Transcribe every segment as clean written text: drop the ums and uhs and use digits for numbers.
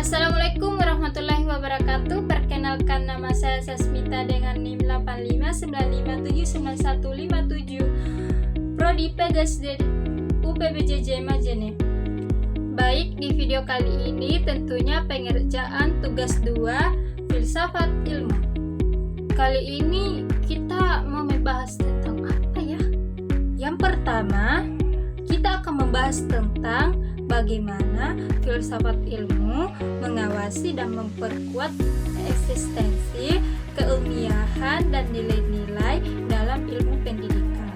Assalamualaikum warahmatullahi wabarakatuh. Perkenalkan, nama saya Sasmita dengan NIM 85959157, Prodi PGSD UPBJJ Majene. Baik, di video kali ini tentunya pengerjaan tugas 2 filsafat ilmu. Kali ini kita mau membahas tentang apa ya? Yang pertama, kita akan membahas tentang bagaimana filsafat ilmu mengawasi dan memperkuat eksistensi, keilmiahan, dan nilai-nilai dalam ilmu pendidikan.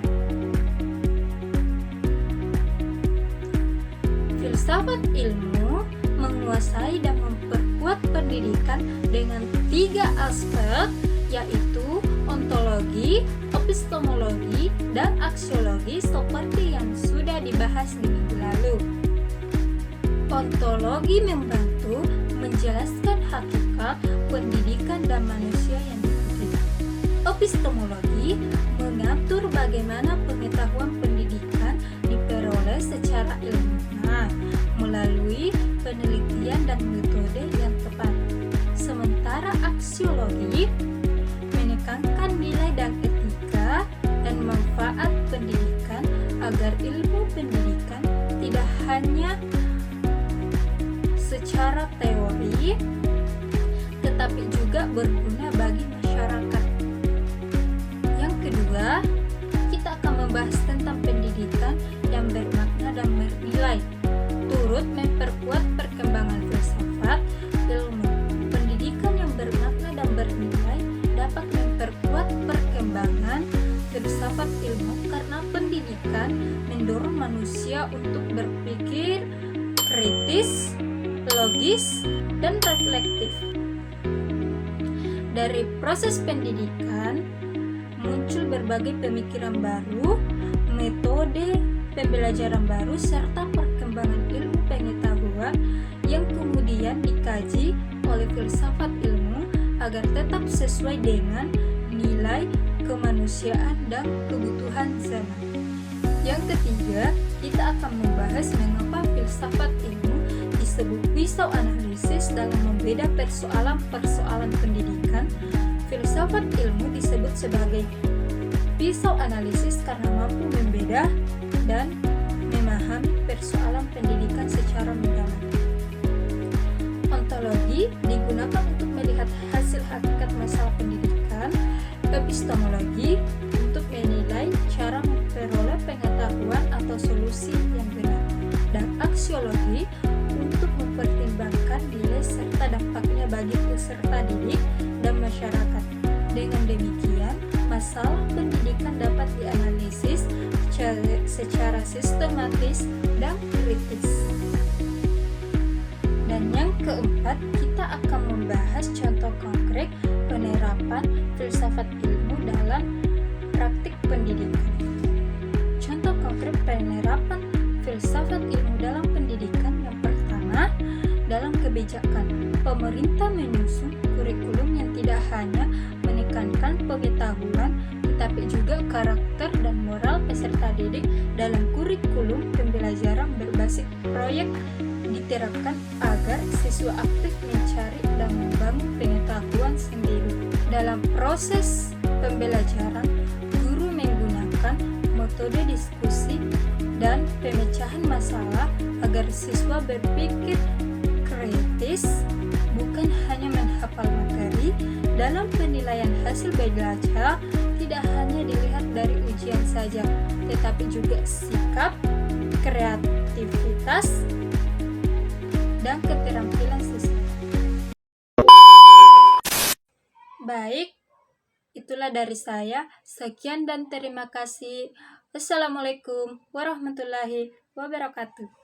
Filsafat ilmu menguasai dan memperkuat pendidikan dengan 3 aspek, yaitu ontologi, epistemologi, dan aksiologi seperti yang sudah dibahas di minggu lalu. Ontologi membantu menjelaskan hakikat pendidikan dan manusia yang dididik. Epistemologi mengatur bagaimana pengetahuan pendidikan diperoleh secara ilmiah melalui penelitian dan metode yang tepat. Sementara aksiologi menekankan nilai dan etika dan manfaat pendidikan agar ilmu pendidikan tidak hanya secara teori, tetapi juga berguna bagi masyarakat. Yang kedua, kita akan membahas tentang pendidikan yang bermakna dan bernilai, turut memperkuat perkembangan filsafat ilmu. Pendidikan yang bermakna dan bernilai dapat memperkuat perkembangan filsafat ilmu karena pendidikan mendorong manusia untuk berpikir kritis, logis, dan reflektif. Dari proses pendidikan muncul berbagai pemikiran baru, metode pembelajaran baru, serta perkembangan ilmu pengetahuan yang kemudian dikaji oleh filsafat ilmu agar tetap sesuai dengan nilai kemanusiaan dan kebutuhan zaman. Yang ketiga, kita akan membahas mengapa filsafat ilmu disebut pisau analisis dalam membeda persoalan-persoalan pendidikan. Filsafat ilmu disebut sebagai pisau analisis karena mampu membeda dan memahami persoalan pendidikan secara mendalam. Ontologi digunakan untuk melihat hasil hakikat masalah pendidikan. Epistemologi untuk menilai cara memperoleh pengetahuan atau solusi yang benar. Dan aksiologi untuk mempertimbangkan nilai serta dampaknya bagi peserta didik dan masyarakat. Dengan demikian, masalah pendidikan dapat dianalisis secara sistematis dan kritis. Dan yang keempat, kita akan membahas contoh konkret penerapan filsafat ilmu dalam praktik pendidikan. Contoh konkret penerapan filsafat ilmu dalam pendidikan yang pertama, dalam kebijakan, pemerintah menyusun kurikulum yang tidak hanya menekankan pengetahuan, tetapi juga karakter dan moral peserta didik. Dalam kurikulum, pembelajaran berbasis proyek diterapkan agar siswa aktif mencari dan membangun pengetahuan sendiri. Dalam proses pembelajaran, guru menggunakan metode diskusi dan pemecahan masalah agar siswa berpikir kritis, bukan hanya menghafal materi. Dalam penilaian hasil belajar, tidak hanya dilihat dari ujian saja, tetapi juga sikap, kreativitas, dan keterampilan siswa. Baik, itulah dari saya. Sekian dan terima kasih. Wassalamualaikum warahmatullahi wabarakatuh.